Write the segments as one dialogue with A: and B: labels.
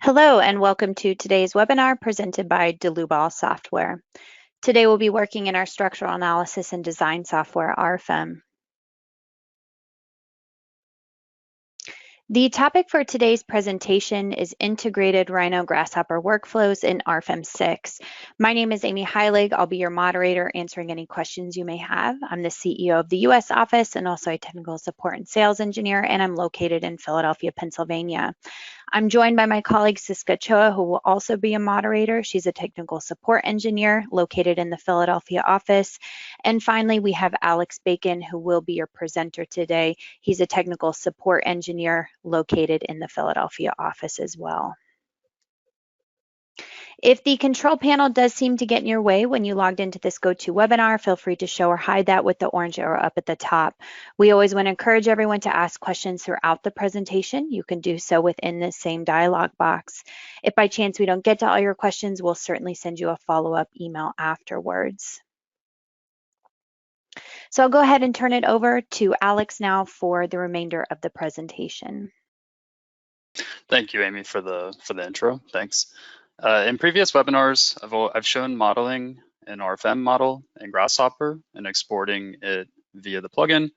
A: Hello and welcome to today's webinar presented by Delubal Software. Today we'll be working in our structural analysis and design software, RFEM. The topic for today's presentation is integrated Rhino Grasshopper workflows in RFEM 6. My name is Amy Heilig. I'll be your moderator answering any questions you may have. I'm the CEO of the US office and also a technical support and sales engineer, and I'm located in Philadelphia, Pennsylvania. I'm joined by my colleague Siska Choa, who will also be a moderator. She's a technical support engineer located in the Philadelphia office. And finally, we have Alex Bacon, who will be your presenter today. He's a technical support engineer located in the Philadelphia office as well. If the control panel does seem to get in your way when you logged into this GoToWebinar, feel free to show or hide that with the orange arrow up at the top. We always want to encourage everyone to ask questions throughout the presentation. You can do so within this same dialog box. If by chance we don't get to all your questions, we'll certainly send you a follow-up email afterwards. So I'll go ahead and turn it over to Alex now for the remainder of the presentation.
B: Thank you, Amy, for the intro. Thanks. In previous webinars, I've shown modeling an RFEM model in Grasshopper and exporting it via the plugin.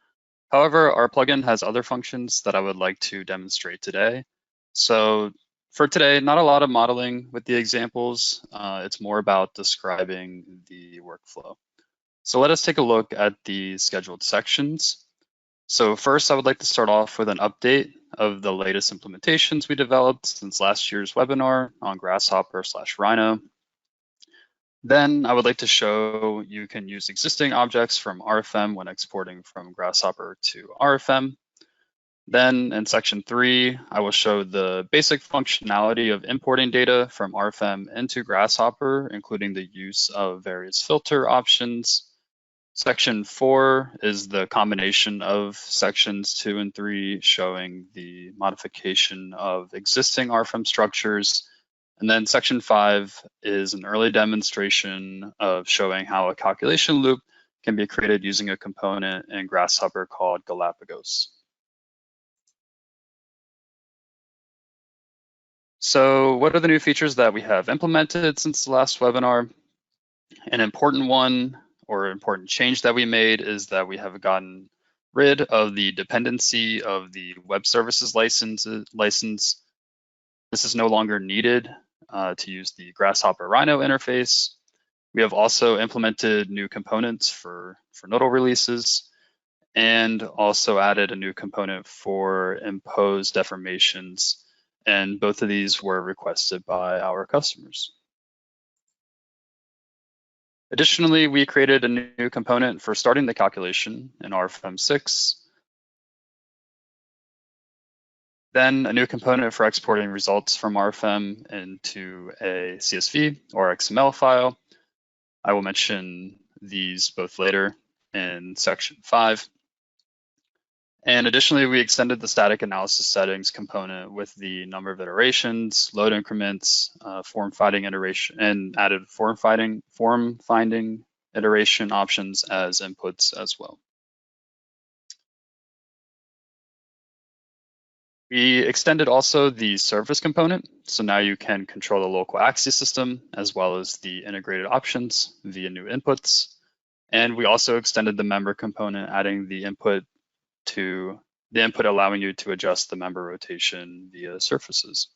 B: However, our plugin has other functions that I would like to demonstrate today. So for today, not a lot of modeling with the examples. It's more about describing the workflow. So let us take a look at the scheduled sections. So first, I would like to start off with an update of the latest implementations we developed since last year's webinar on Grasshopper/Rhino. Then I would like to show you can use existing objects from RFEM when exporting from Grasshopper to RFEM. Then in section 3, I will show the basic functionality of importing data from RFEM into Grasshopper, including the use of various filter options. Section 4 is the combination of sections 2 and 3, showing the modification of existing RFEM structures. And then section 5 is an early demonstration of showing how a calculation loop can be created using a component in Grasshopper called Galapagos. So what are the new features that we have implemented since the last webinar? An important one or important change that we made is that we have gotten rid of the dependency of the web services license. This is no longer needed to use the Grasshopper Rhino interface. We have also implemented new components for nodal releases and also added a new component for imposed deformations. And both of these were requested by our customers. Additionally, we created a new component for starting the calculation in RFEM 6. Then a new component for exporting results from RFEM into a CSV or XML file. I will mention these both later in section 5. And additionally, we extended the static analysis settings component with the number of iterations, load increments, form finding iteration, and added form finding iteration options as inputs as well. We extended also the service component. So now you can control the local axis system as well as the integrated options via new inputs. And we also extended the member component, adding the input allowing you to adjust the member rotation via surfaces.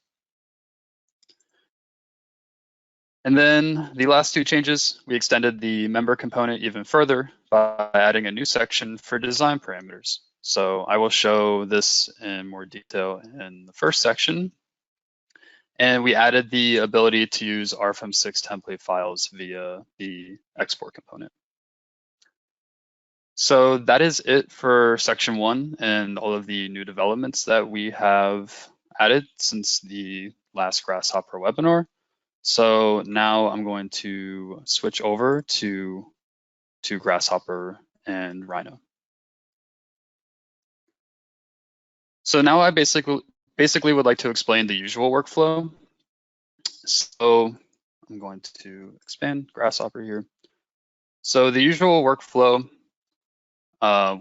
B: And then the last two changes, we extended the member component even further by adding a new section for design parameters. So I will show this in more detail in the first section. And we added the ability to use RFEM 6 template files via the export component. So that is it for section 1 and all of the new developments that we have added since the last Grasshopper webinar. So now I'm going to switch over to Grasshopper and Rhino. So now I basically would like to explain the usual workflow. So I'm going to expand Grasshopper here. So the usual workflow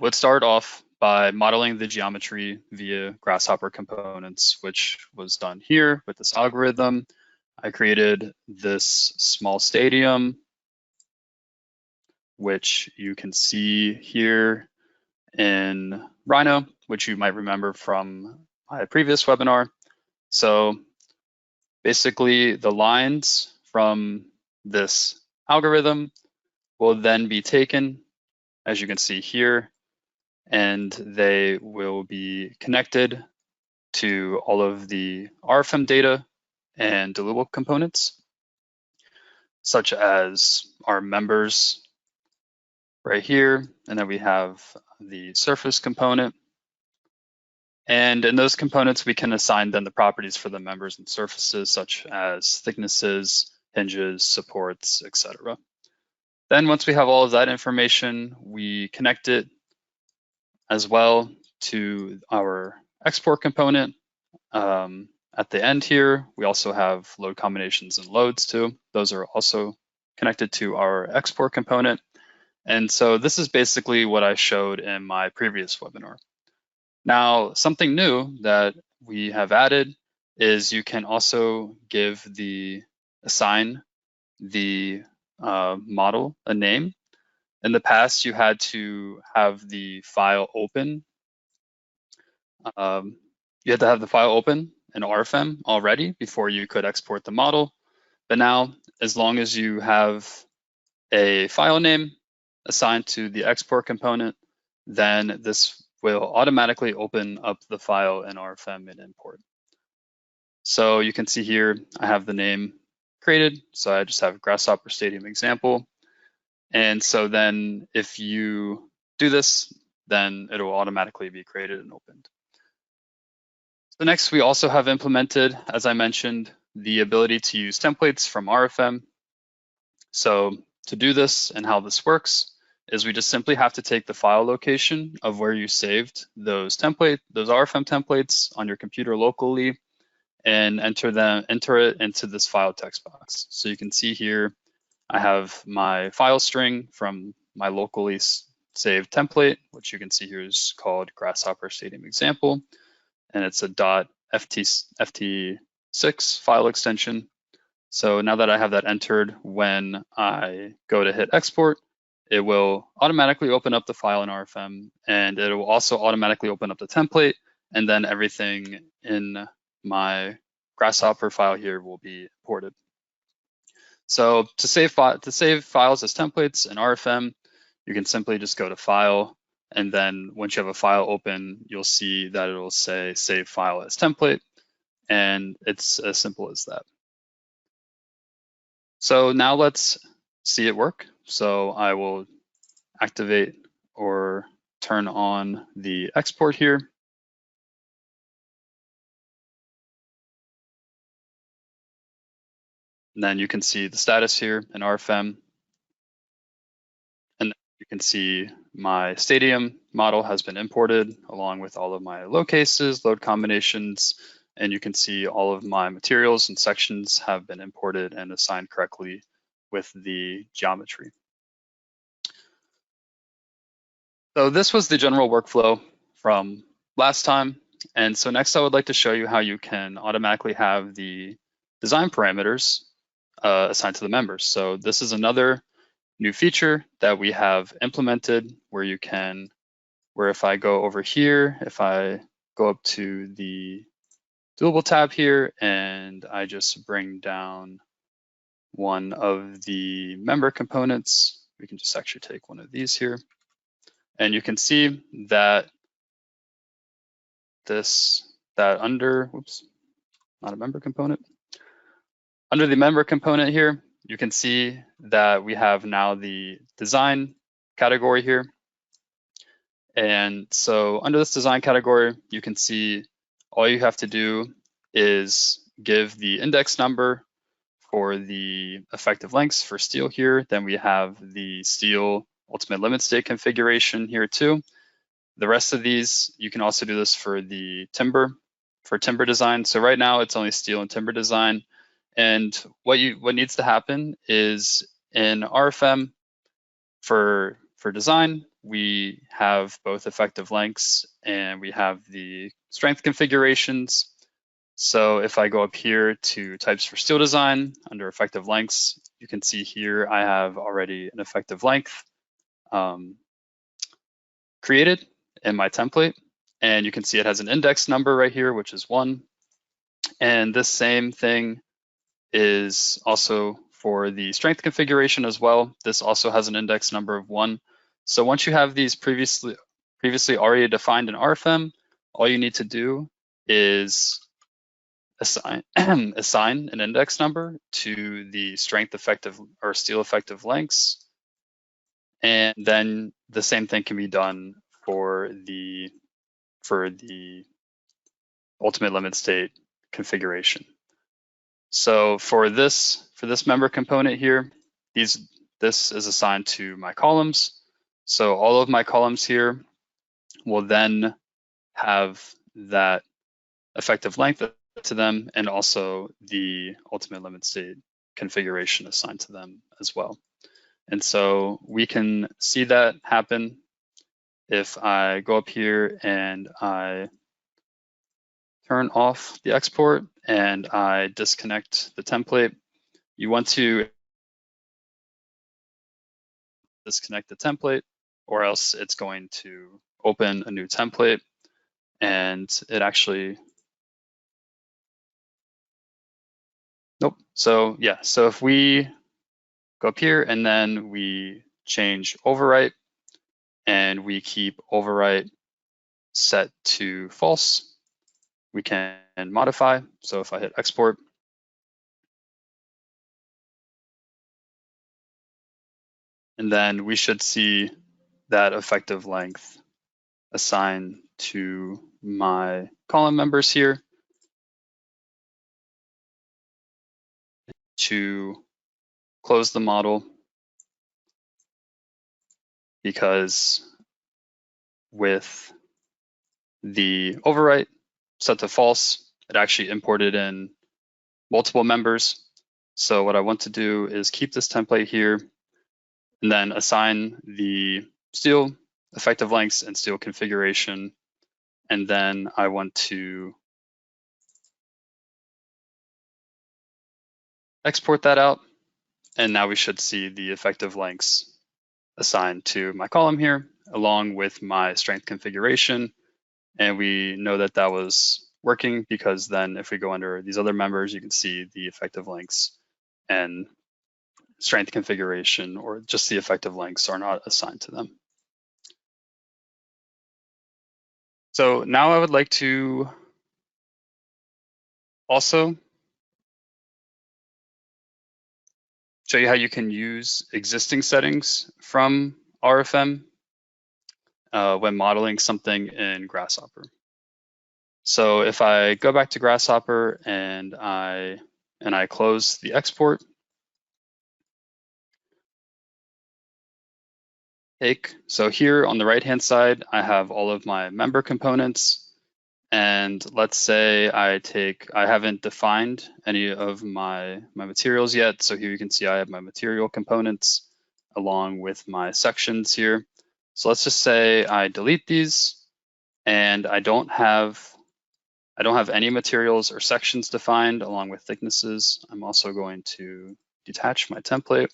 B: would start off by modeling the geometry via Grasshopper components, which was done here with this algorithm. I created this small stadium, which you can see here in Rhino, which you might remember from my previous webinar. So basically the lines from this algorithm will then be taken, as you can see here, and they will be connected to all of the RFEM data and deliverable components, such as our members right here, and then we have the surface component. And in those components, we can assign then the properties for the members and surfaces, such as thicknesses, hinges, supports, etc. Then once we have all of that information, we connect it as well to our export component. At the end here, we also have load combinations and loads too. Those are also connected to our export component. And so this is basically what I showed in my previous webinar. Now, something new that we have added is you can also assign the model a name. In the past, you had to have the file open. You had to have the file open in RFEM already before you could export the model. But now, as long as you have a file name assigned to the export component, then this will automatically open up the file in RFEM and import. So you can see here, I have the name created. So I just have Grasshopper Stadium example. And so then if you do this, then it will automatically be created and opened. So next, we also have implemented, as I mentioned, the ability to use templates from RFEM. So to do this and how this works is we just simply have to take the file location of where you saved those RFEM templates on your computer locally and enter it into this file text box. So you can see here, I have my file string from my locally saved template, which you can see here is called Grasshopper Stadium example. And it's a .ft6 file extension. So now that I have that entered, when I go to hit export, it will automatically open up the file in RFEM, and it will also automatically open up the template, and then everything in my Grasshopper file here will be imported. So to save files as templates in RFEM, you can simply just go to File, and then once you have a file open, you'll see that it will say Save File as Template, and it's as simple as that. So now let's see it work. So I will activate or turn on the export here. And then you can see the status here in RFEM. And you can see my stadium model has been imported along with all of my load cases, load combinations, and you can see all of my materials and sections have been imported and assigned correctly with the geometry. So this was the general workflow from last time. And so next I would like to show you how you can automatically have the design parameters assigned to the members. So this is another new feature that we have implemented where if I go over here, if I go up to the doable tab here and I just bring down one of the member components, we can just actually take one of these here. And you can see that under the member component here, you can see that we have now the design category here. And so under this design category, you can see all you have to do is give the index number for the effective lengths for steel here. Then we have the steel ultimate limit state configuration here too. The rest of these, you can also do this for the timber design. So right now it's only steel and timber design. And what needs to happen is in RFEM for for design, we have both effective lengths and we have the strength configurations. So if I go up here to types for steel design under effective lengths, you can see here I have already an effective length created in my template. And you can see it has an index number right here, which is 1. And this same thing is also for the strength configuration as well. This also has an index number of 1. So once you have these previously already defined in RFEM, all you need to do is assign an index number to the strength effective or steel effective lengths. And then the same thing can be done for the ultimate limit state configuration. So for this member component here, this is assigned to my columns. So all of my columns here will then have that effective length to them and also the ultimate limit state configuration assigned to them as well. And so we can see that happen if I go up here and I turn off the export and I disconnect the template. You want to disconnect the template or else it's going to open a new template and it actually, nope. So yeah, so if we go up here and then we change overwrite and we keep overwrite set to false, we can modify. So if I hit export, and then we should see that effective length assigned to my column members here. To close the model, because with the overwrite set to false, it actually imported in multiple members. So what I want to do is keep this template here and then assign the steel effective lengths and steel configuration. And then I want to export that out. And now we should see the effective lengths assigned to my column here, along with my strength configuration. And we know that that was working because then if we go under these other members, you can see the effective lengths and strength configuration, or just the effective lengths, are not assigned to them. So now I would like to also show you how you can use existing settings from RFEM when modeling something in Grasshopper. So if I go back to Grasshopper and I close the export, so here on the right-hand side, I have all of my member components. And let's say I haven't defined any of my materials yet. So here you can see I have my material components along with my sections here. So let's just say I delete these and I don't have any materials or sections defined along with thicknesses. I'm also going to detach my template.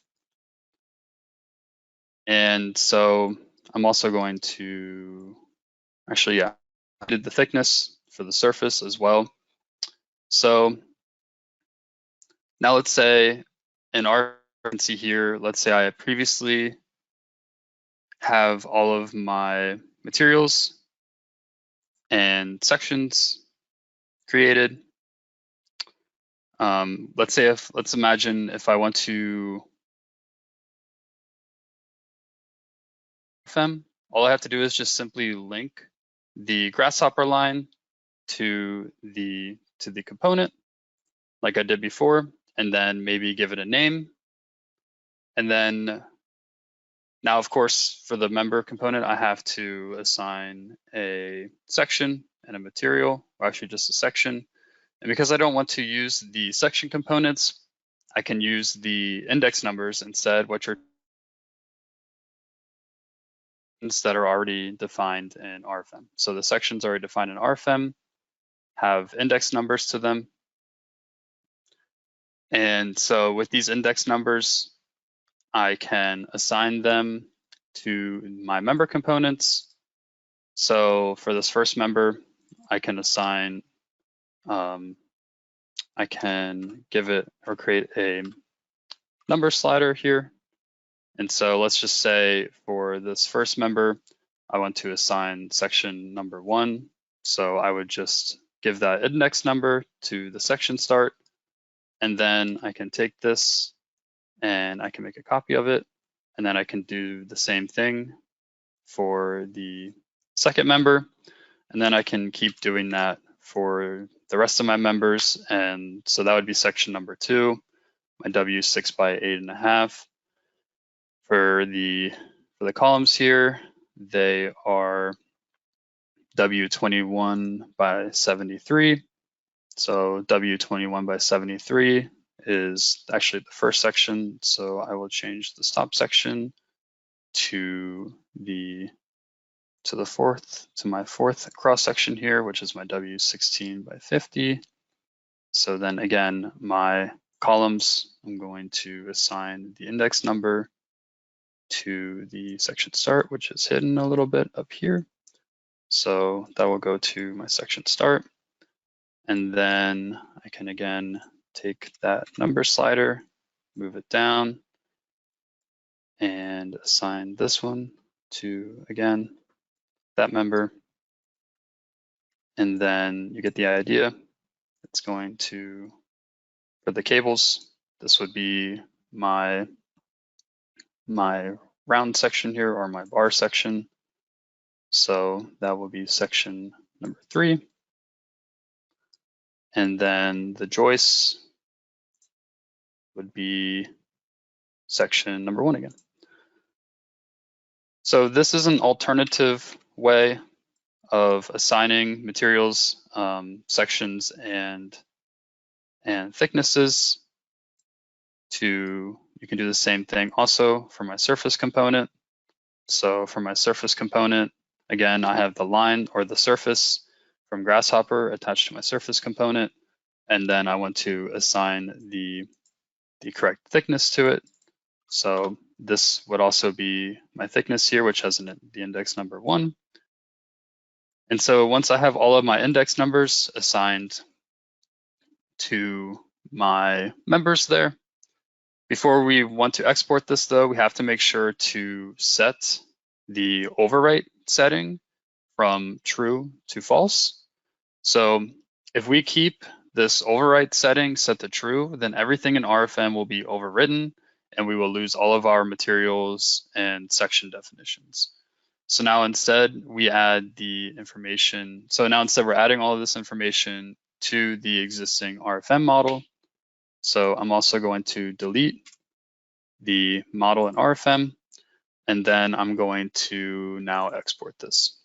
B: And so I'm also going to, actually, yeah, I did the thickness for the surface as well. So now let's say in our, you can see here, let's say I previously have all of my materials and sections created. Let's imagine if I want to RFEM, all I have to do is just simply link the Grasshopper line to the component like I did before, and then maybe give it a name. And then now, of course, for the member component, I have to assign a section and a material, or actually just a section. And because I don't want to use the section components, I can use the index numbers instead, which are that are already defined in RFEM. So the sections already defined in RFEM have index numbers to them. And so with these index numbers, I can assign them to my member components. So for this first member, I can assign, I can give it or create a number slider here. And so let's just say for this first member, I want to assign section number 1. So I would just give that index number to the section start. And then I can take this and I can make a copy of it. And then I can do the same thing for the second member. And then I can keep doing that for the rest of my members. And so that would be section number 2, my W 6 by 8.5. For the columns here, they are W 21 by 73. So W 21 by 73 is actually the first section. So I will change this top section to my fourth cross section here, which is my W 16 by 50. So then again, my columns, I'm going to assign the index number to the section start, which is hidden a little bit up here. So that will go to my section start. And then I can again take that number slider, move it down, and assign this one to, again, that member. And then you get the idea. It's going to, for the cables, this would be my round section here, or my bar section. So that will be section number 3. And then the joists would be section number 1 again. So this is an alternative way of assigning materials, sections, and thicknesses to, you can do the same thing also for my surface component. So for my surface component, again, I have the line or the surface from Grasshopper attached to my surface component, and then I want to assign the correct thickness to it. So this would also be my thickness here, which has the index number 1. And so once I have all of my index numbers assigned to my members there, before we want to export this though, we have to make sure to set the overwrite setting from true to false. So if we keep this overwrite setting set to true, then everything in RFEM will be overwritten and we will lose all of our materials and section definitions. So now instead we add the information. So now instead we're adding all of this information to the existing RFEM model. So I'm also going to delete the model in RFEM, and then I'm going to now export this.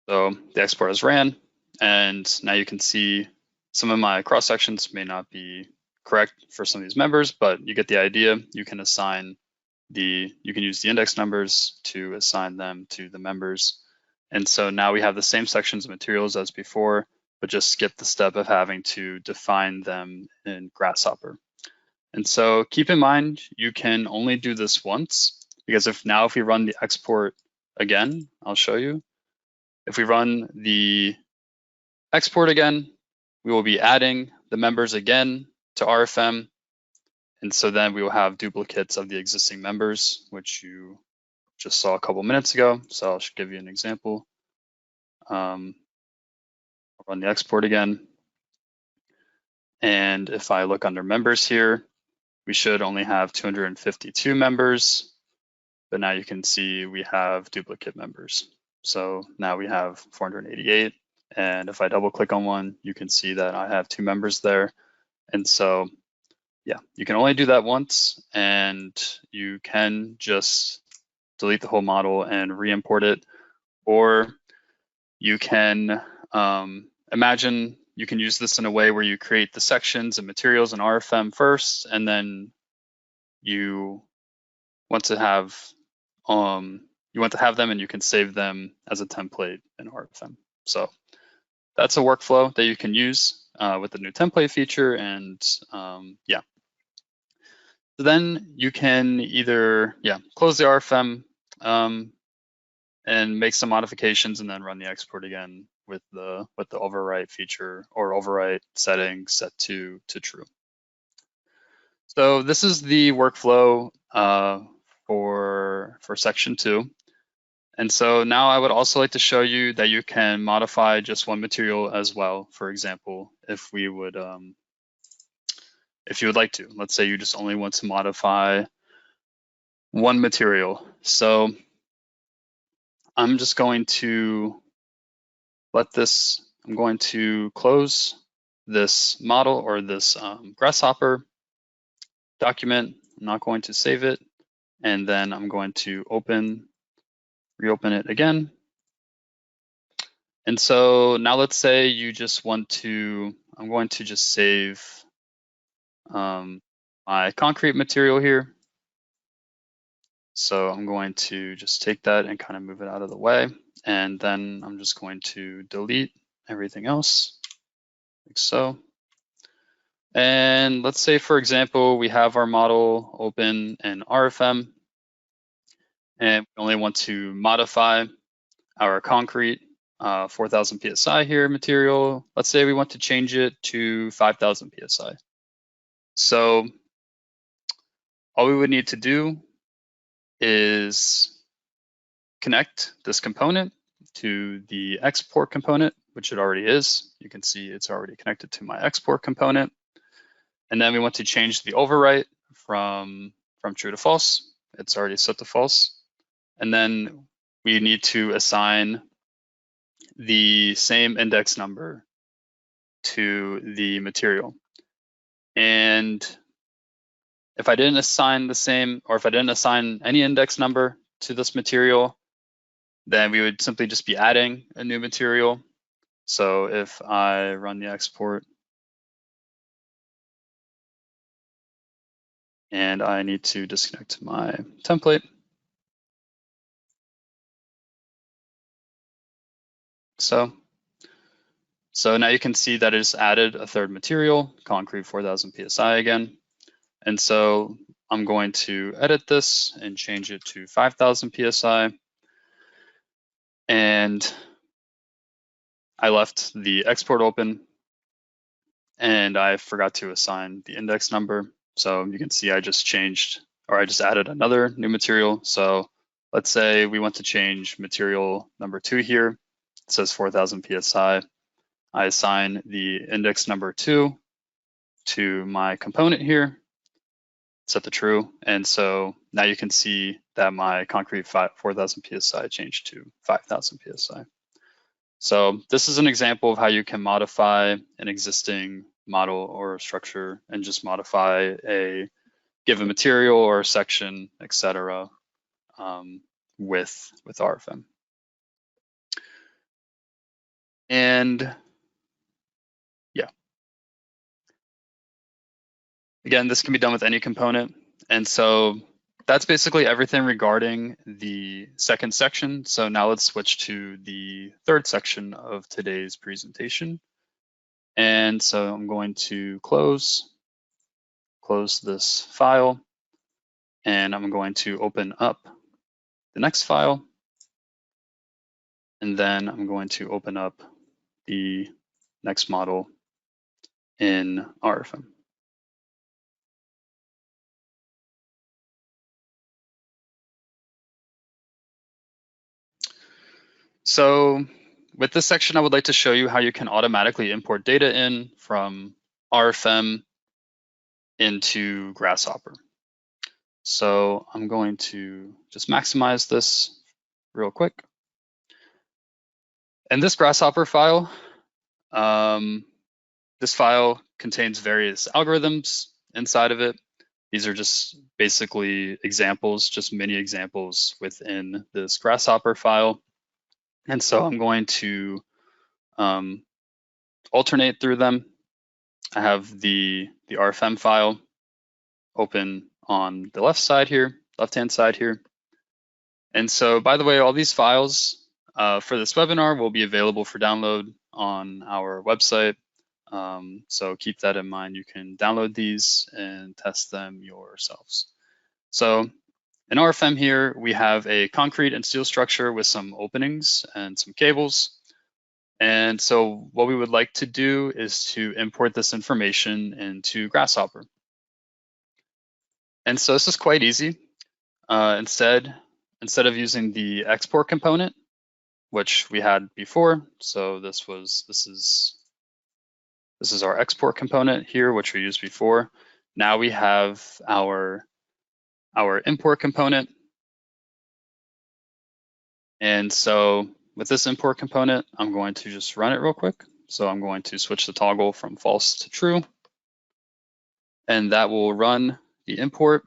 B: So the export has ran, and now you can see some of my cross sections may not be correct for some of these members, but you get the idea. You can assign you can use the index numbers to assign them to the members. And so now we have the same sections of materials as before, but just skip the step of having to define them in Grasshopper. And so keep in mind, you can only do this once, because if we run the export again, I'll show you. If we run the export again, we will be adding the members again to RFEM. And so then we will have duplicates of the existing members, which you just saw a couple minutes ago. So I'll give you an example. I'll run the export again. And if I look under members here, we should only have 252 members, but now you can see we have duplicate members. So now we have 488. And if I double click on one, you can see that I have 2 members there. And so, yeah, you can only do that once, and you can just delete the whole model and re-import it. Or you can imagine you can use this in a way where you create the sections and materials in RFEM first, and then you want to have them, and you can save them as a template in RFEM. So that's a workflow that you can use with the new template feature, and yeah. So then you can either close the RFEM and make some modifications, and then run the export again with the overwrite feature or overwrite setting set to true. So this is the workflow for section 2. And so now I would also like to show you that you can modify just one material as well. For example, if you would like to, let's say you just only want to modify one material. So I'm just going to I'm going to close this model or this Grasshopper document. I'm not going to save it. And then I'm going to reopen it again. And so now let's say you just want to, I'm going to just save my concrete material here. So I'm going to just take that and kind of move it out of the way. And then I'm just going to delete everything else, like so. And let's say, for example, we have our model open in RFEM, and we only want to modify our concrete 4,000 PSI here material. Let's say we want to change it to 5,000 PSI. So all we would need to do is connect this component to the export component, which it already is. You can see it's already connected to my export component. And then we want to change the overwrite from true to false. It's already set to false. And then we need to assign the same index number to the material. And if I didn't assign the same, or if I didn't assign any index number to this material, then we would simply just be adding a new material. So if I run the export and I need to disconnect my template. So now you can see that it just added a third material, concrete 4,000 PSI again. And so I'm going to edit this and change it to 5,000 PSI. And I left the export open and I forgot to assign the index number. So you can see I just added another new material. So let's say we want to change material number 2 here. It says 4,000 PSI. I assign the index number 2 to my component here, set the true. And so now you can see that my concrete 4,000 PSI changed to 5,000 PSI. So this is an example of how you can modify an existing model or structure and just modify a given material or section, etc., with RFEM. And yeah, again, this can be done with any component. And so that's basically everything regarding the second section. So now let's switch to the third section of today's presentation. And so I'm going to close this file, and I'm going to open up the next file. And then I'm going to open up the next model in RFEM. So with this section, I would like to show you how you can automatically import data in from RFEM into Grasshopper. So I'm going to just maximize this real quick. And this Grasshopper file, this file contains various algorithms inside of it. These are just basically examples, just mini examples within this Grasshopper file. And so I'm going to alternate through them. I have the RFEM file open on the left-hand side here. And so, by the way, all these files for this webinar will be available for download on our website. So keep that in mind. You can download these and test them yourselves. So in RFEM here, we have a concrete and steel structure with some openings and some cables. And so what we would like to do is to import this information into Grasshopper. And so this is quite easy. Instead of using the export component, which we had before, so this is our export component here, which we used before. Now we have our import component. And so with this import component, I'm going to just run it real quick. So I'm going to switch the toggle from false to true, and that will run the import.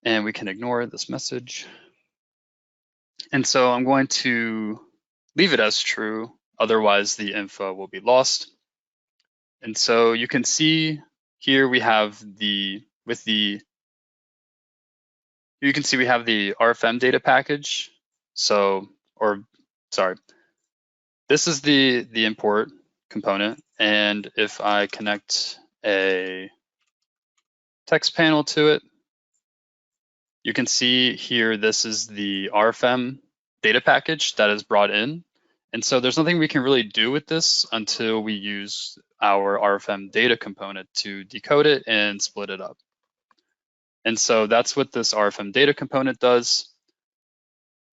B: And we can ignore this message. And so I'm going to leave it as true, otherwise the info will be lost. And so you can see here we have the RFM data package. So, this is the import component. And if I connect a text panel to it, you can see here, this is the RFM data package that is brought in. And so there's nothing we can really do with this until we use our RFM data component to decode it and split it up. And so that's what this RFM data component does.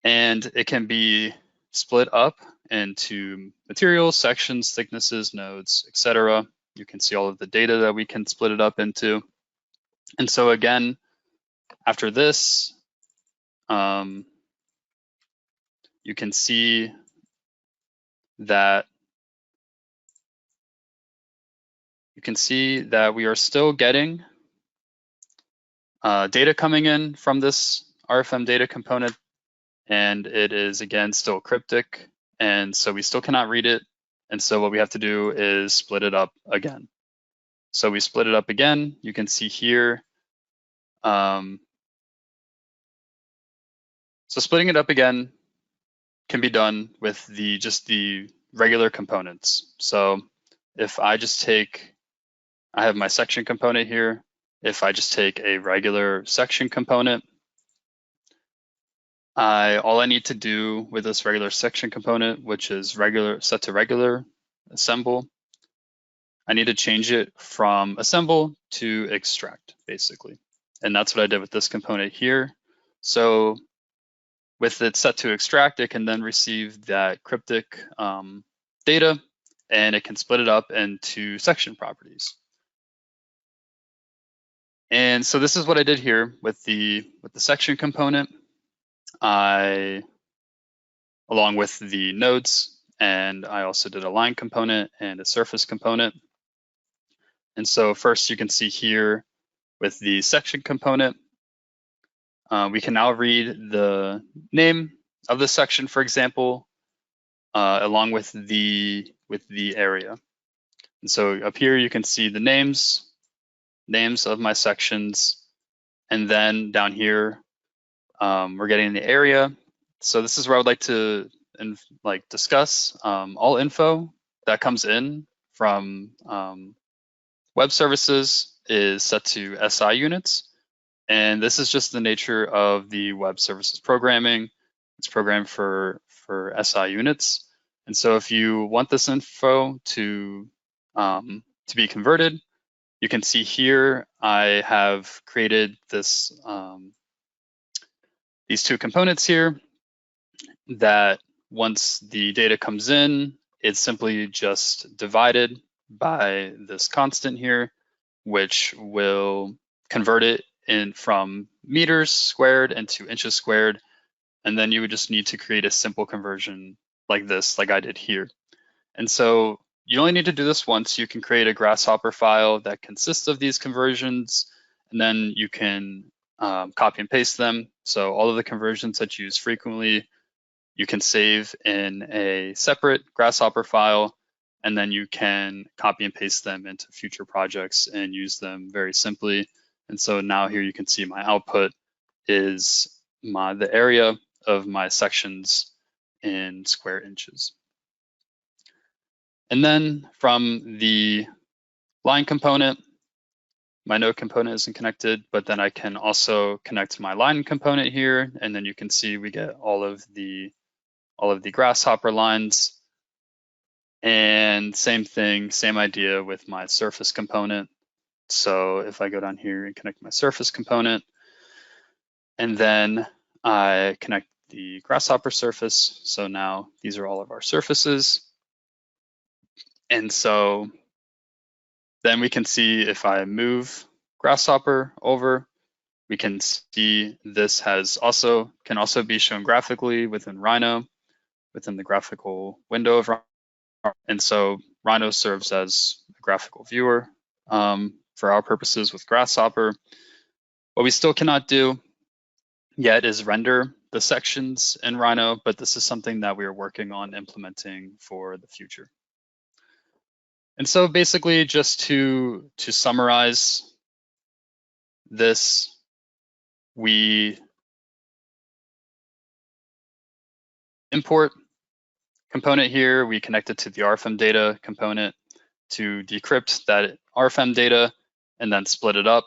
B: And it can be split up into materials, sections, thicknesses, nodes, etc. You can see all of the data that we can split it up into. And so again, after this, you can see that we are still getting data coming in from this RFM data component, and it is again still cryptic, and so we still cannot read it. And so what we have to do is split it up again. So we split it up again. You can see here. So splitting it up again can be done with just the regular components. So if I just I have my section component here. If I just take a regular section component, all I need to do with this regular section component, which is set to regular assemble, I need to change it from assemble to extract, basically. And that's what I did with this component here. So with it set to extract, it can then receive that cryptic data, and it can split it up into section properties. And so this is what I did here with the section component. Along with the nodes, and I also did a line component and a surface component. And so first you can see here with the section component, we can now read the name of the section, for example, along with the area. And so up here you can see the names of my sections, and then down here we're getting the area. So this is where I would like to discuss all info that comes in from web services is set to SI units. And this is just the nature of the web services programming. It's programmed for SI units. And so if you want this info to be converted, you can see here I have created this these two components here that once the data comes in, it's simply just divided by this constant here, which will convert it in from meters squared into inches squared. And then you would just need to create a simple conversion like this, like I did here. And so you only need to do this once. You can create a Grasshopper file that consists of these conversions, and then you can copy and paste them. So all of the conversions that you use frequently, you can save in a separate Grasshopper file, and then you can copy and paste them into future projects and use them very simply. And so now here you can see my output is the area of my sections in square inches. And then from the line component, my node component isn't connected, but then I can also connect my line component here, and then you can see we get all of the grasshopper lines. And same thing, same idea with my surface component. So if I go down here and connect my surface component, and then I connect the grasshopper surface, so now these are all of our surfaces. And so then we can see if I move grasshopper over, we can see this can also be shown graphically within Rhino, within the graphical window of Rhino. And so Rhino serves as a graphical viewer for our purposes with Grasshopper. What we still cannot do yet is render the sections in Rhino, but this is something that we are working on implementing for the future. And so basically, just to summarize this, we import component here, we connect it to the RFEM data component to decrypt that RFEM data and then split it up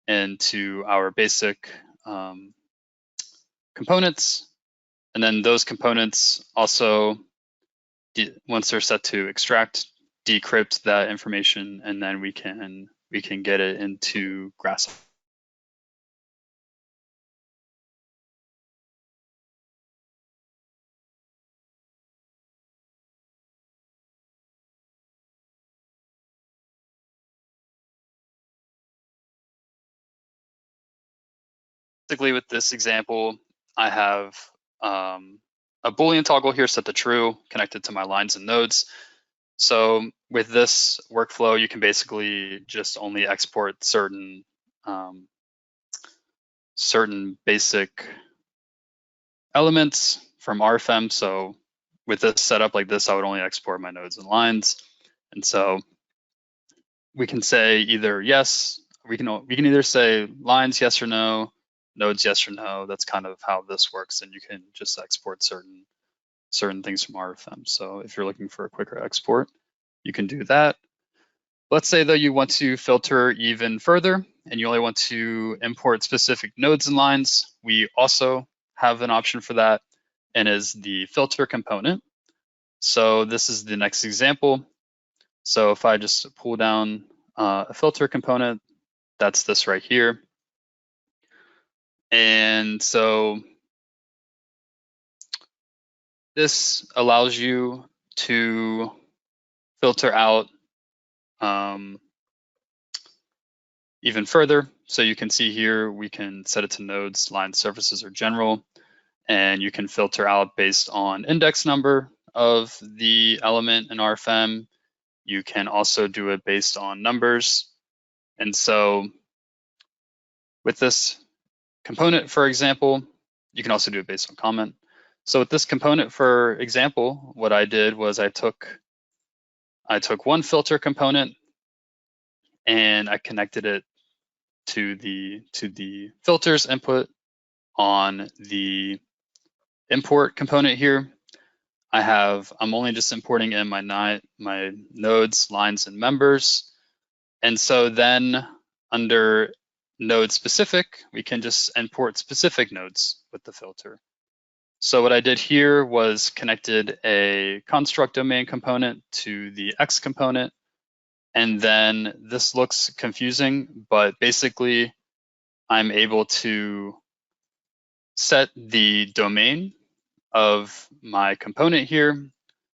B: into our basic components. And then those components also, once they're set to extract, decrypt that information, and then we can get it into Grasshopper. Basically, with this example, I have a Boolean toggle here set to true, connected to my lines and nodes. So with this workflow, you can basically just only export certain basic elements from RFEM. So with this setup like this, I would only export my nodes and lines. And so we can say either yes, we can either say lines yes or no, nodes yes or no. That's kind of how this works, and you can just export certain things from RFEM. So if you're looking for a quicker export, you can do that. Let's say though you want to filter even further and you only want to import specific nodes and lines. We also have an option for that, and is the filter component. So this is the next example. So if I just pull down a filter component, that's this right here. And so this allows you to filter out even further. So you can see here, we can set it to nodes, lines, surfaces, or general, and you can filter out based on index number of the element in RFEM. You can also do it based on numbers. And so with this component, for example, you can also do it based on comment. So with this component, for example, what I did was I took one filter component and I connected it to the filters input on the import component here. I'm only just importing in my nodes, lines, and members. And so then under node specific, we can just import specific nodes with the filter. So what I did here was connected a construct domain component to the X component. And then this looks confusing, but basically I'm able to set the domain of my component here.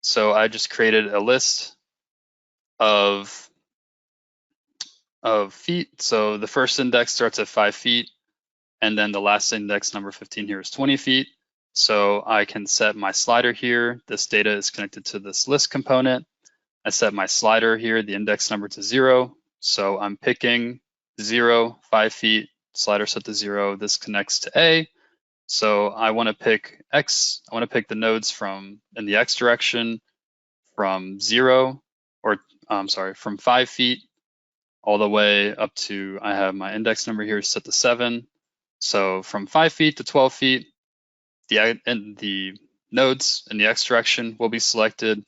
B: So I just created a list of feet. So the first index starts at 5 feet, and then the last index, number 15 here, is 20 feet. So I can set my slider here. This data is connected to this list component. I set my slider here, the index number, to 0. So I'm picking 0, 5 feet, slider set to 0. This connects to A. So I want to pick X. I want to pick the nodes in the X direction from 0, or I'm sorry, from 5 feet all the way up to, I have my index number here set to 7. So from 5 feet to 12 feet, the nodes in the X direction will be selected.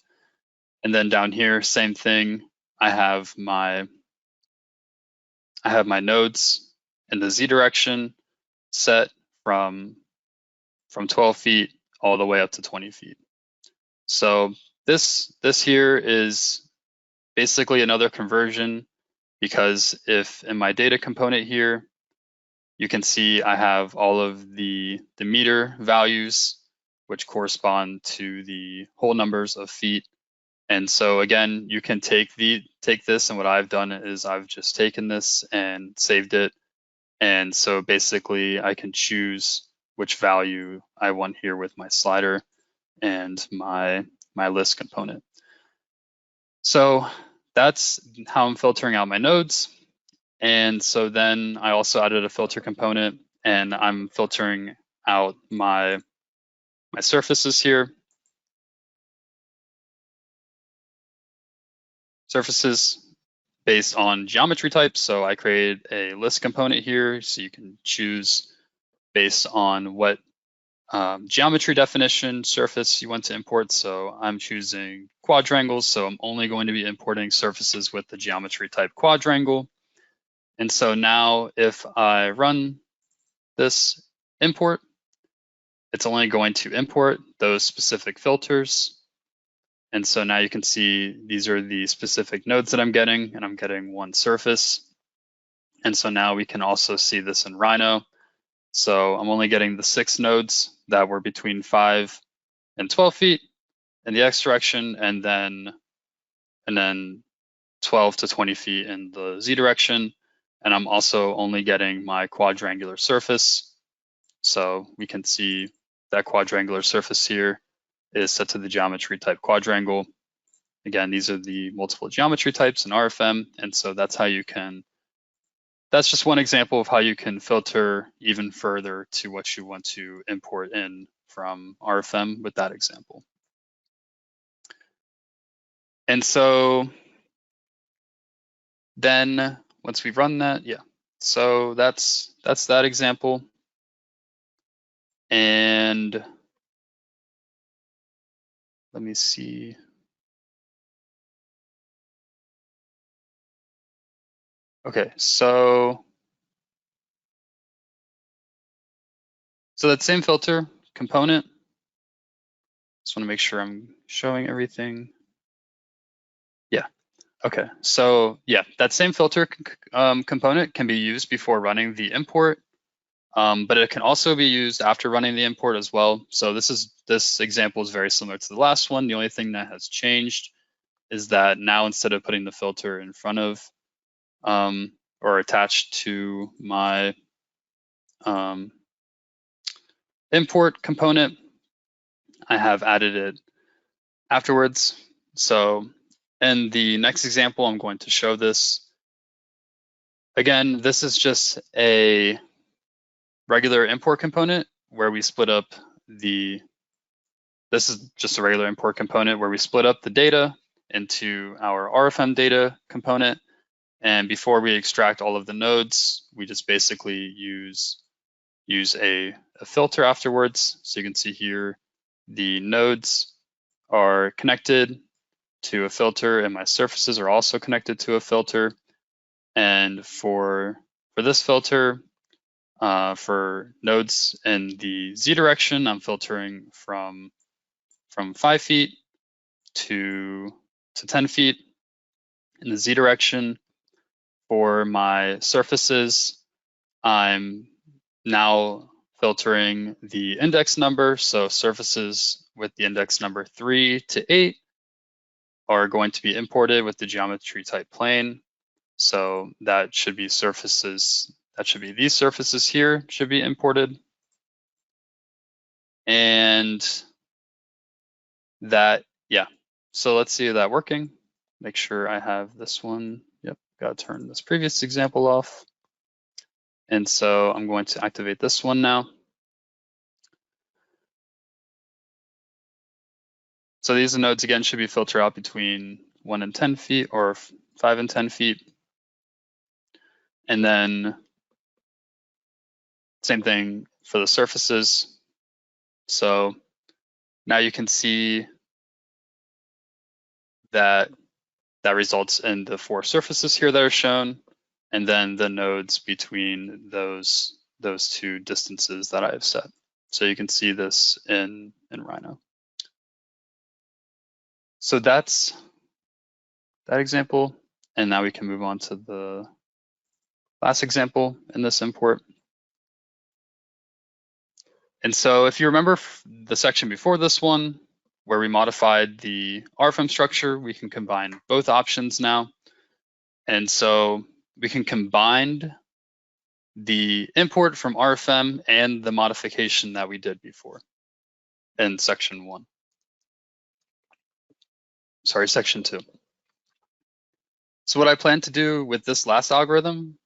B: And then down here, same thing. I have my nodes in the Z direction set from 12 feet all the way up to 20 feet. So this here is basically another conversion, because if in my data component here, you can see I have all of the meter values, which correspond to the whole numbers of feet. And so again, you can take this, and what I've done is I've just taken this and saved it. And so basically I can choose which value I want here with my slider and my list component. So that's how I'm filtering out my nodes. And so then I also added a filter component, and I'm filtering out my surfaces here. Surfaces based on geometry type. So I created a list component here, so you can choose based on what geometry definition surface you want to import. So I'm choosing quadrangles, so I'm only going to be importing surfaces with the geometry type quadrangle. And so now if I run this import, it's only going to import those specific filters. And so now you can see these are the specific nodes that I'm getting, and I'm getting one surface. And so now we can also see this in Rhino. So I'm only getting the 6 nodes that were between 5 and 12 feet in the X direction, and then 12 to 20 feet in the Z direction. And I'm also only getting my quadrangular surface. So we can see that quadrangular surface here is set to the geometry type quadrangle. Again, these are the multiple geometry types in RFEM. And so that's just one example of how you can filter even further to what you want to import in from RFEM with that example. And so then once we've run that, so that's that example. And let me see. Okay, so that same filter component, just want to make sure I'm showing everything. Yeah, okay, so that same filter component can be used before running the import, but it can also be used after running the import as well. So this example is very similar to the last one. The only thing that has changed is that now instead of putting the filter in front of or attached to my import component, I have added it afterwards. So in the next example, I'm going to show this. Again, this is just a regular import component where we split up this is just a regular import component where we split up the data into our RFEM data component. And before we extract all of the nodes, we just basically use a filter afterwards. So you can see here, the nodes are connected to a filter, and my surfaces are also connected to a filter. And for this filter, for nodes in the Z direction, I'm filtering from 5 feet to 10 feet in the Z direction. For my surfaces, I'm now filtering the index number. So surfaces with the index number 3 to 8 are going to be imported with the geometry type plane. So that should be surfaces, that should be these surfaces here should be imported. And that, so let's see that working. Make sure I have this one. Yep, gotta turn this previous example off. And so I'm going to activate this one now. So these nodes again should be filtered out between 1 and 10 feet or 5 and 10 feet. And then same thing for the surfaces. So now you can see that that results in the 4 surfaces here that are shown, and then the nodes between those 2 distances that I have set. So you can see this in Rhino. So that's that example. And now we can move on to the last example in this import. And so if you remember the section before this one, where we modified the RFEM structure, we can combine both options now. And so we can combine the import from RFEM and the modification that we did before in section 1. Sorry, section 2. So what I plan to do with this last algorithm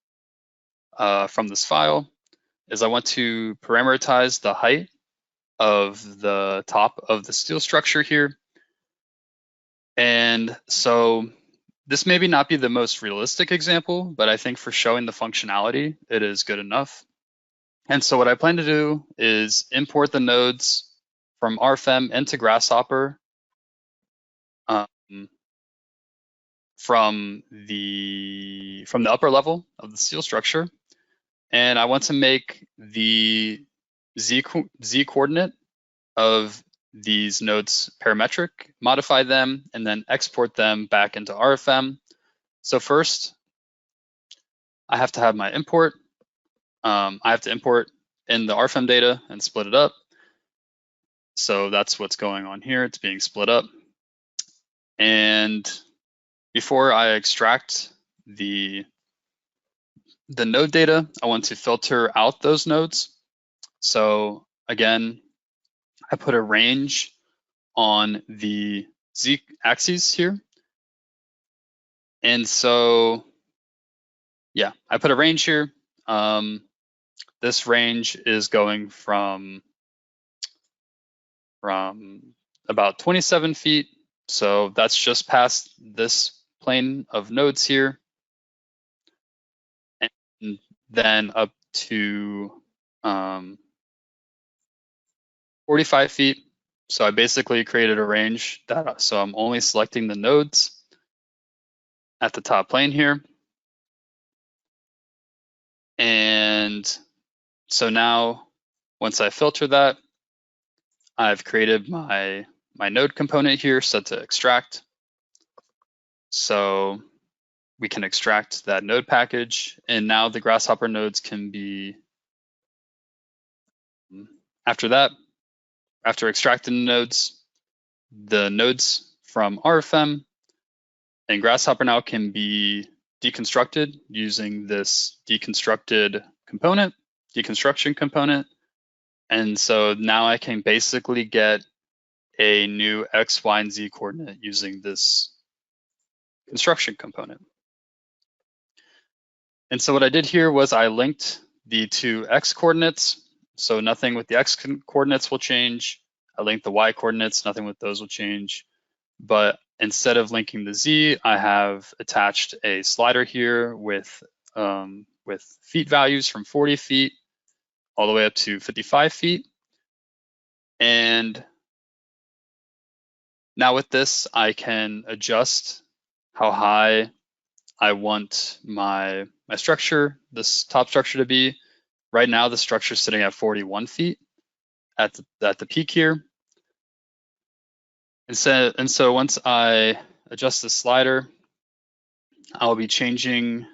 B: from this file is I want to parameterize the height of the top of the steel structure here. And so this maybe not be the most realistic example, but I think for showing the functionality, it is good enough. And so what I plan to do is import the nodes from RFEM into Grasshopper from the upper level of the steel structure. And I want to make the Z coordinate of these nodes parametric, modify them, and then export them back into RFEM. So first, I have to have my import. I have to import in the RFEM data and split it up. So that's what's going on here. It's being split up. And before I extract the node data, I want to filter out those nodes. So again, I put a range on the Z axes here. And so, yeah, I put a range here. This range is going from about 27 feet. So that's just past this plane of nodes here. And then up to 45 feet. So I basically created a range that, so I'm only selecting the nodes at the top plane here. And so now, once I filter that, I've created my node component here set to extract. So we can extract that node package, and now the Grasshopper nodes can be, after that, after extracting the nodes from RFEM and Grasshopper now can be deconstructed using this deconstruction component. And so now I can basically get a new X, Y, and Z coordinate using this construction component. And so what I did here was I linked the 2 X coordinates. So nothing with the X coordinates will change. I linked the Y coordinates, nothing with those will change. But instead of linking the Z, I have attached a slider here with feet values from 40 feet all the way up to 55 feet. And now with this, I can adjust how high I want my structure, this top structure, to be. Right now, the structure is sitting at 41 feet at the peak here. And so once I adjust the slider, I'll be changing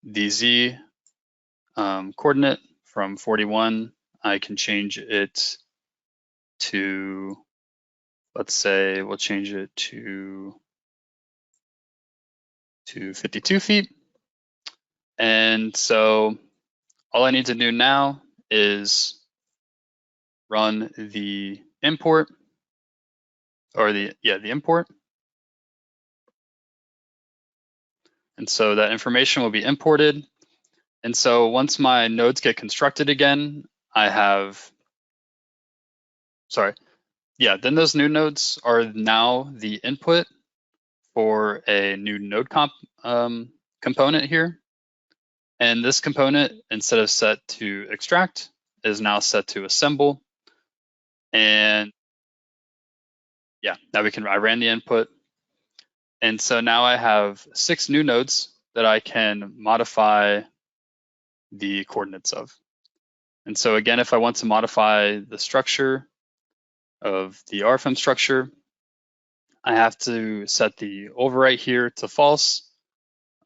B: the Z coordinate from 41. I can change it to, let's say, we'll change it to 52 feet. And so all I need to do now is run the import, or the import. And so that information will be imported. And so once my nodes get constructed again, then those new nodes are now the input for a new node component here. And this component, instead of set to extract, is now set to assemble. And yeah, now I ran the input. And so now I have 6 new nodes that I can modify the coordinates of. And so again, if I want to modify the structure of the RFEM structure, I have to set the overwrite here to false.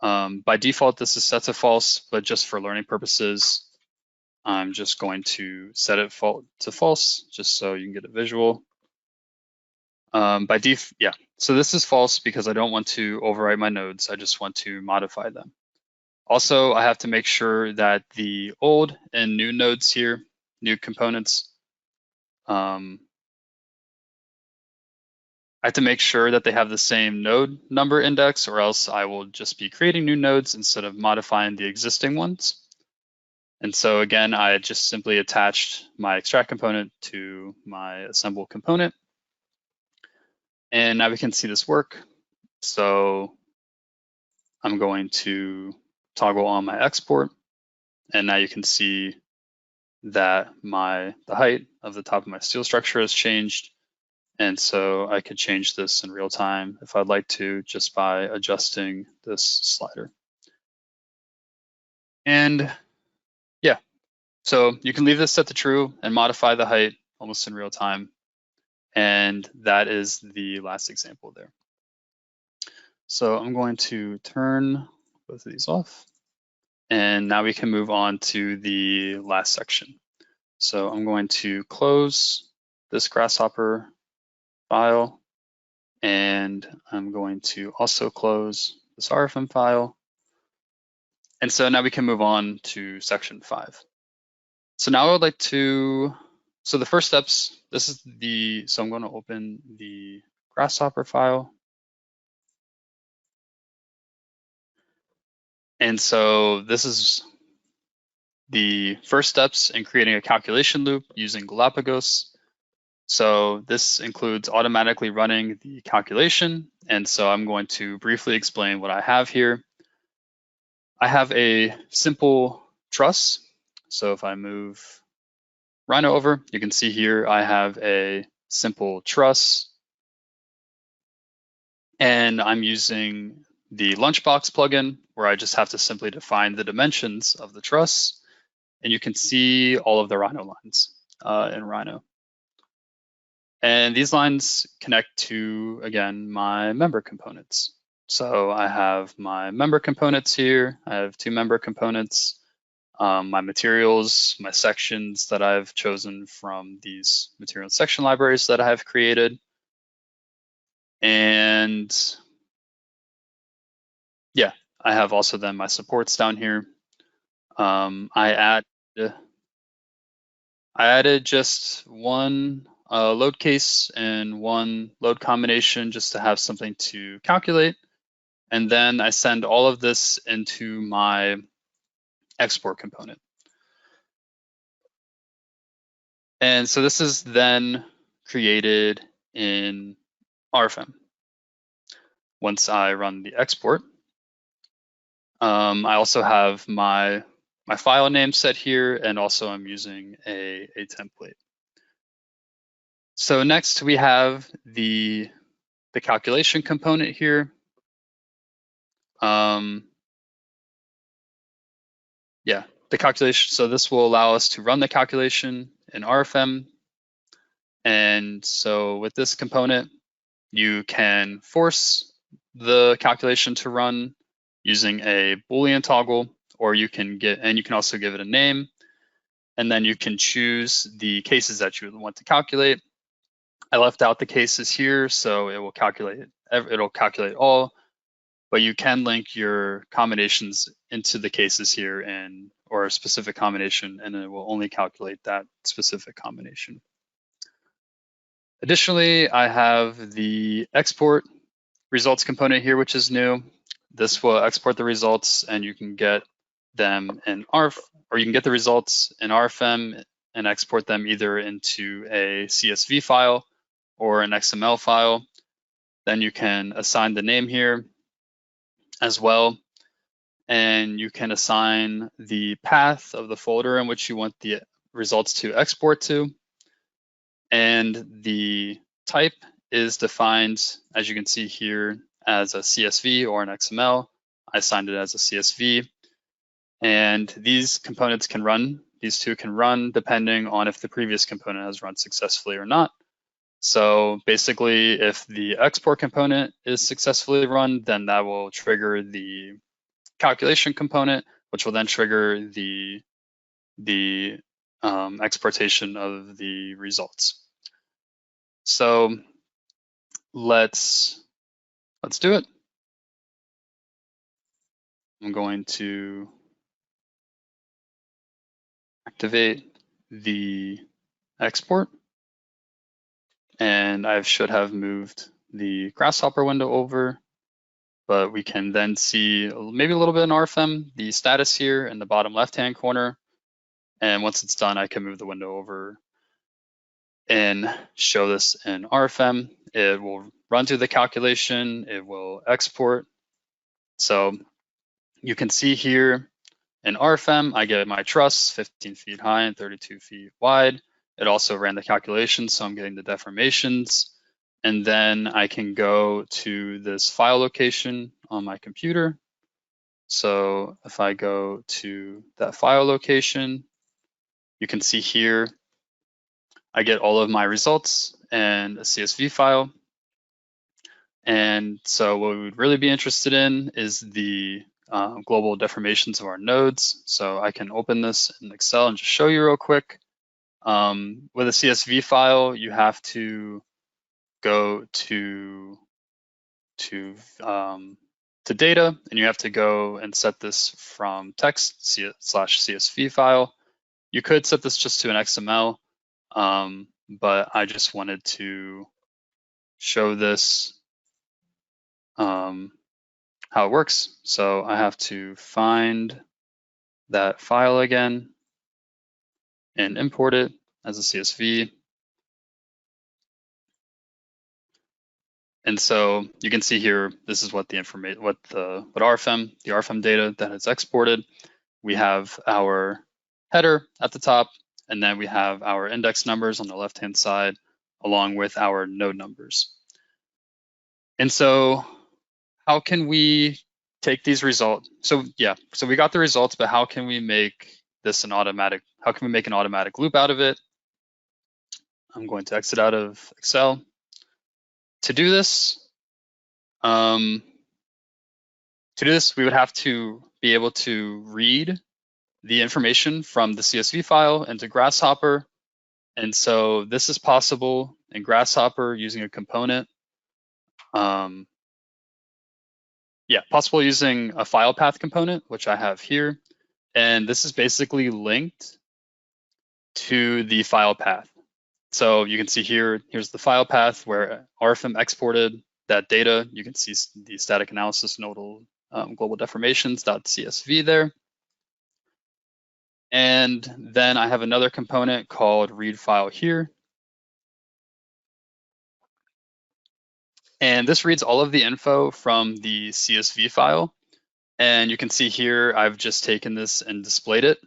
B: By default, this is set to false, but just for learning purposes, I'm just going to set it to false, just so you can get a visual. So this is false because I don't want to overwrite my nodes. I just want to modify them. Also, I have to make sure that the old and new nodes here, new components, I have to make sure that they have the same node number index, or else I will just be creating new nodes instead of modifying the existing ones. And so again, I just simply attached my extract component to my assemble component. And now we can see this work. So I'm going to toggle on my export. And now you can see that the height of the top of my steel structure has changed. And so I could change this in real time if I'd like to, just by adjusting this slider. And yeah, so you can leave this set to true and modify the height almost in real time. And that is the last example there. So I'm going to turn both of these off. And now we can move on to the last section. So I'm going to close this Grasshopper file, and I'm going to also close this RFM file. And so now we can move on to section 5. So now I would like to, so the first steps, so I'm going to open the Grasshopper file. And so this is the first steps in creating a calculation loop using Galapagos. So this includes automatically running the calculation. And so I'm going to briefly explain what I have here. I have a simple truss. So if I move Rhino over, you can see here I have a simple truss. And I'm using the Lunchbox plugin, where I just have to simply define the dimensions of the truss. And you can see all of the Rhino lines in Rhino. And these lines connect to, again, my member components. So I have my member components here. I have 2 member components, my materials, my sections that I've chosen from these material section libraries that I have created. And yeah, I have also then my supports down here. I added just one load case and one load combination just to have something to calculate. And then I send all of this into my export component. And so this is then created in RFEM. Once I run the export, I also have my file name set here, and also I'm using a template. So next we have the calculation component here. Yeah, the calculation. So this will allow us to run the calculation in RFEM. And so with this component, you can force the calculation to run using a Boolean toggle, or you can also give it a name. And then you can choose the cases that you want to calculate. I left out the cases here, so it'll calculate all, but you can link your combinations into the cases here or a specific combination, and it will only calculate that specific combination. Additionally, I have the export results component here, which is new. This will export the results, and you can get them in you can get the results in RFEM and export them either into a CSV file or an XML file. Then you can assign the name here as well. and you can assign the path of the folder in which you want the results to export to. And the type is defined, as you can see here, as a CSV or an XML. I assigned it as a CSV. And these components can run, these two can run depending on if the previous component has run successfully or not. So basically, if the export component is successfully run, then that will trigger the calculation component, which will then trigger the exportation of the results. So let's do it. I'm going to activate the export, and I should have moved the Grasshopper window over, but we can then see maybe a little bit in RFEM, the status here in the bottom left-hand corner. And once it's done, I can move the window over and show this in RFEM. It will run through the calculation, it will export. So you can see here in RFEM, I get my truss 15 feet high and 32 feet wide. It also ran the calculation, so I'm getting the deformations. And then I can go to this file location on my computer. So if I go to that file location, you can see here, I get all of my results and a CSV file. And so what we would really be interested in is the global deformations of our nodes. So I can open this in Excel and just show you real quick. With a CSV file, you have to go to data, and you have to go and set this from text /CSV file. You could set this just to an XML, but I just wanted to show this how it works. So I have to find that file again and import it as a CSV. And so you can see here, this is what the information, the RFEM data that is exported. We have our header at the top, and then we have our index numbers on the left-hand side, along with our node numbers. And so how can we take these results? So yeah, so we got the results, but how can we make this an automatic, how can we make an automatic loop out of it? I'm going to exit out of Excel. To do this, we would have to be able to read the information from the CSV file into Grasshopper. And so this is possible in Grasshopper using a component. Possible using a file path component, which I have here. And this is basically linked to the file path. So you can see here, here's the file path where RFEM exported that data. You can see the static analysis nodal global deformations.csv there. And then I have another component called read file here. And this reads all of the info from the CSV file. And you can see here, I've just taken this and displayed it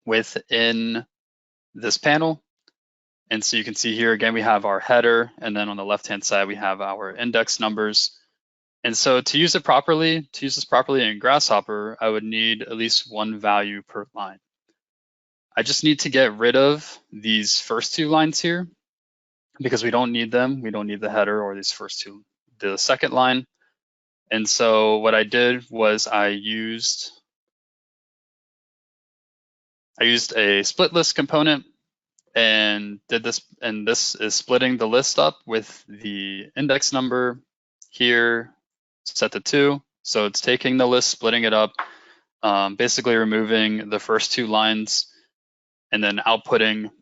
B: within this panel. And so you can see here, again, we have our header, and then on the left-hand side, we have our index numbers. And so to use this properly in Grasshopper, I would need at least one value per line. I just need to get rid of these first two lines here because we don't need them. We don't need the header or these first two, the second line. And so what I did was I used a split list component and did this, and this is splitting the list up with the index number here set to 2. So it's taking the list, splitting it up, basically removing the first two lines and then outputting,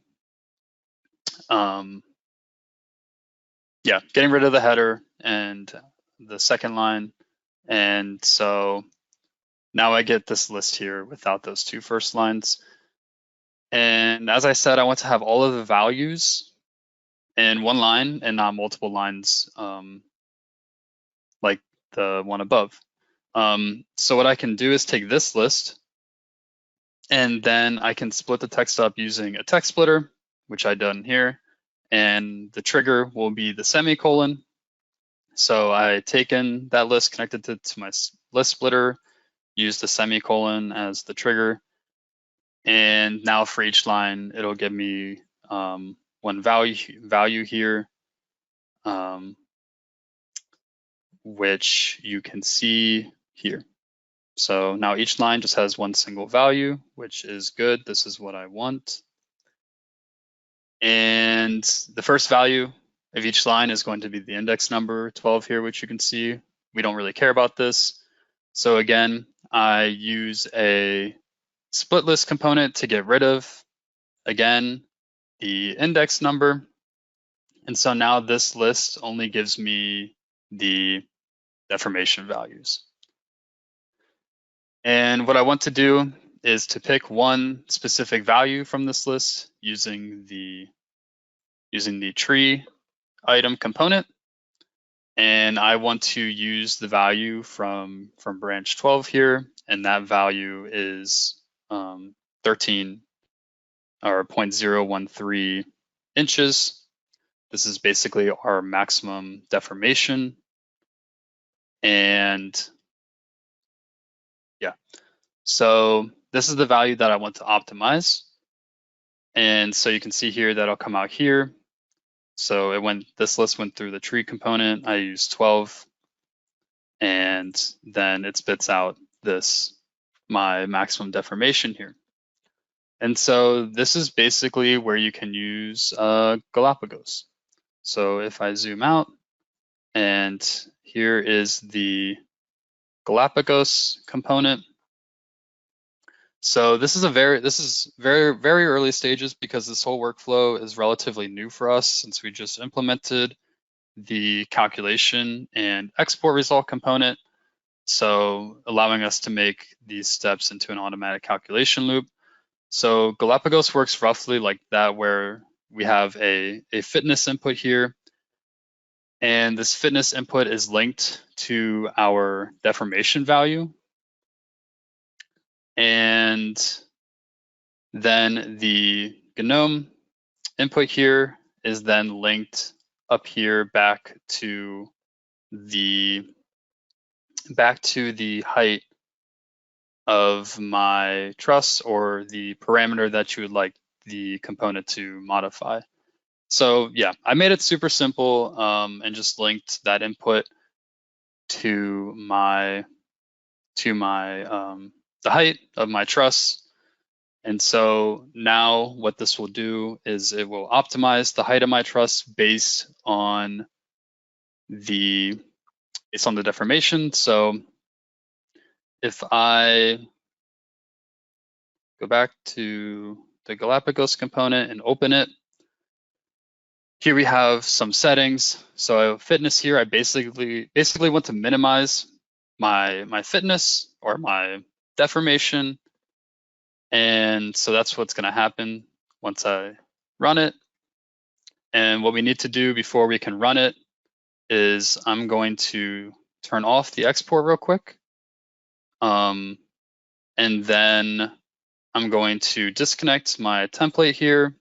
B: getting rid of the header and the second line. And so now I get this list here without those two first lines. And as I said, I want to have all of the values in one line and not multiple lines like the one above. So what I can do is take this list, and then I can split the text up using a text splitter, which I've done here, and the trigger will be the semicolon. So I taken that list, connected it to my list splitter, use the semicolon as the trigger, and now for each line, it'll give me one value here, which you can see here. So now each line just has one single value, which is good. This is what I want. And the first value of each line is going to be the index number 12 here, which you can see. We don't really care about this. So again, I use a split list component to get rid of, again, the index number. And so now this list only gives me the deformation values. And what I want to do is to pick one specific value from this list using the tree item component. And I want to use the value from branch 12 here, and that value is 13 or 0.013 inches. This is basically our maximum deformation. And yeah, so this is the value that I want to optimize. And so you can see here that'll come out here. So this list went through the tree component. I used 12, and then it spits out my maximum deformation here. And so this is basically where you can use Galapagos. So if I zoom out, and here is the Galapagos component. So this is very, very early stages because this whole workflow is relatively new for us since we just implemented the calculation and export result component. So allowing us to make these steps into an automatic calculation loop. So Galapagos works roughly like that, where we have a fitness input here, and this fitness input is linked to our deformation value. And then the GNOME input here is then linked up here back to the height of my truss, or the parameter that you would like the component to modify. So yeah, I made it super simple and just linked that input to the height of my truss. And so now what this will do is it will optimize the height of my truss based on the deformation. So if I go back to the Galapagos component and open it, here we have some settings. So fitness here, I basically want to minimize my fitness or my deformation. And so that's what's going to happen once I run it. And what we need to do before we can run it is I'm going to turn off the export real quick. And then I'm going to disconnect my template here.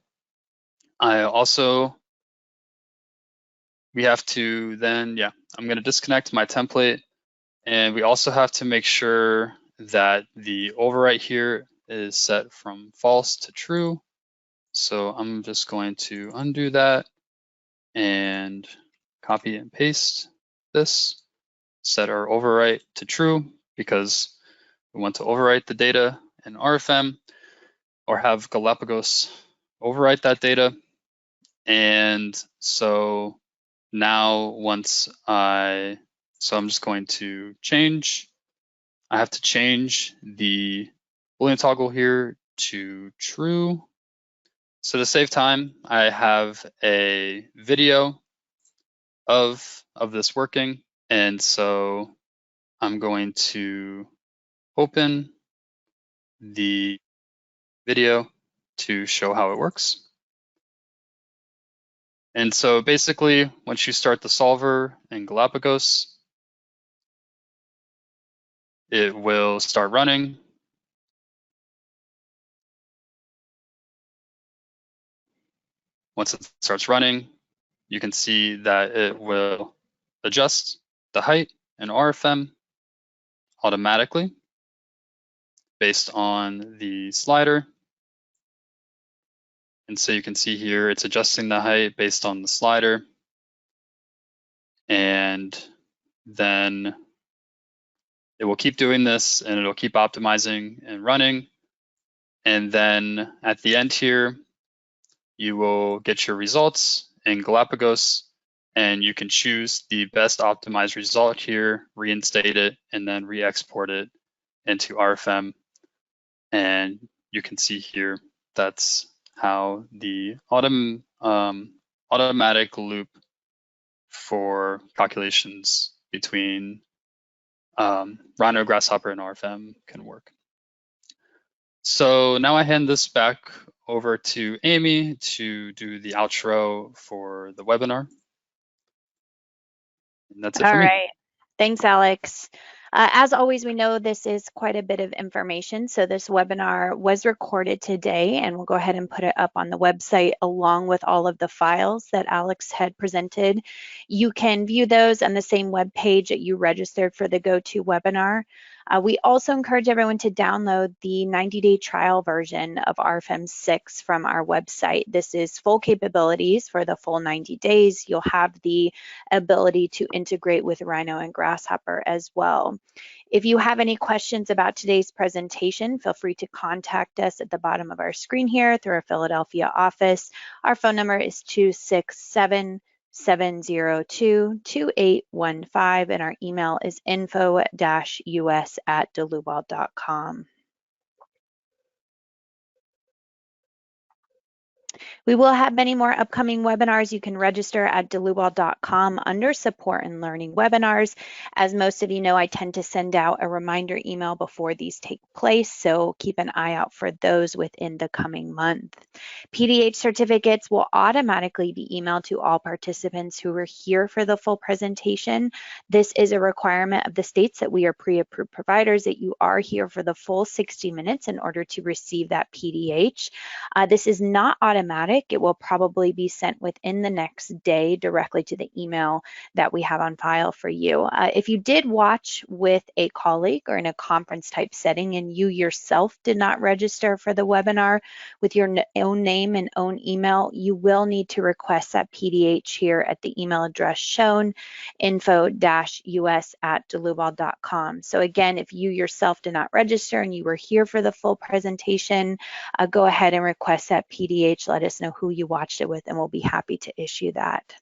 B: We have to then, I'm going to disconnect my template. And we also have to make sure that the overwrite here is set from false to true. So I'm just going to undo that and copy and paste this, set our overwrite to true because we want to overwrite the data in RFEM, or have Galapagos overwrite that data. And so now I'm just going to change. I have to change the Boolean toggle here to true. So to save time, I have a video of this working. And so I'm going to open the video to show how it works. And so basically, once you start the solver in Galapagos, it will start running. Once it starts running, you can see that it will adjust the height and RFM automatically based on the slider. And so you can see here, it's adjusting the height based on the slider. And then it will keep doing this and it'll keep optimizing and running. And then at the end here, you will get your results in Galapagos, and you can choose the best optimized result here, reinstate it, and then re-export it into RFM. And you can see here, that's how the automatic loop for calculations between Rhino, Grasshopper, and RFM can work. So now I hand this back over to Amy to do the outro for the webinar. And that's it for
A: All
B: me.
A: right. Thanks, Alex. As always, we know this is quite a bit of information. So this webinar was recorded today, and we'll go ahead and put it up on the website along with all of the files that Alex had presented. You can view those on the same web page that you registered for the GoToWebinar. We also encourage everyone to download the 90-day trial version of RFEM 6 from our website. This is full capabilities for the full 90 days. You'll have the ability to integrate with Rhino and Grasshopper as well. If you have any questions about today's presentation, feel free to contact us at the bottom of our screen here through our Philadelphia office. Our phone number is 267-702-2815, and our email is info-us@deluwald.com. We will have many more upcoming webinars. You can register at deluwald.com under support and learning webinars. As most of you know, I tend to send out a reminder email before these take place, so keep an eye out for those within the coming month. PDH certificates will automatically be emailed to all participants who were here for the full presentation. This is a requirement of the states that we are pre-approved providers, that you are here for the full 60 minutes in order to receive that PDH. This is not automatic. It will probably be sent within the next day directly to the email that we have on file for you. If you did watch with a colleague or in a conference type setting and you yourself did not register for the webinar with your own name and own email, you will need to request that PDH here at the email address shown, info-us@deluwald.com. So again, if you yourself did not register and you were here for the full presentation, go ahead and request that PDH. Let us know who you watched it with, and we'll be happy to issue that.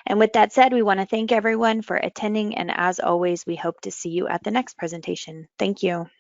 A: And with that said, we want to thank everyone for attending, and as always, we hope to see you at the next presentation. Thank you.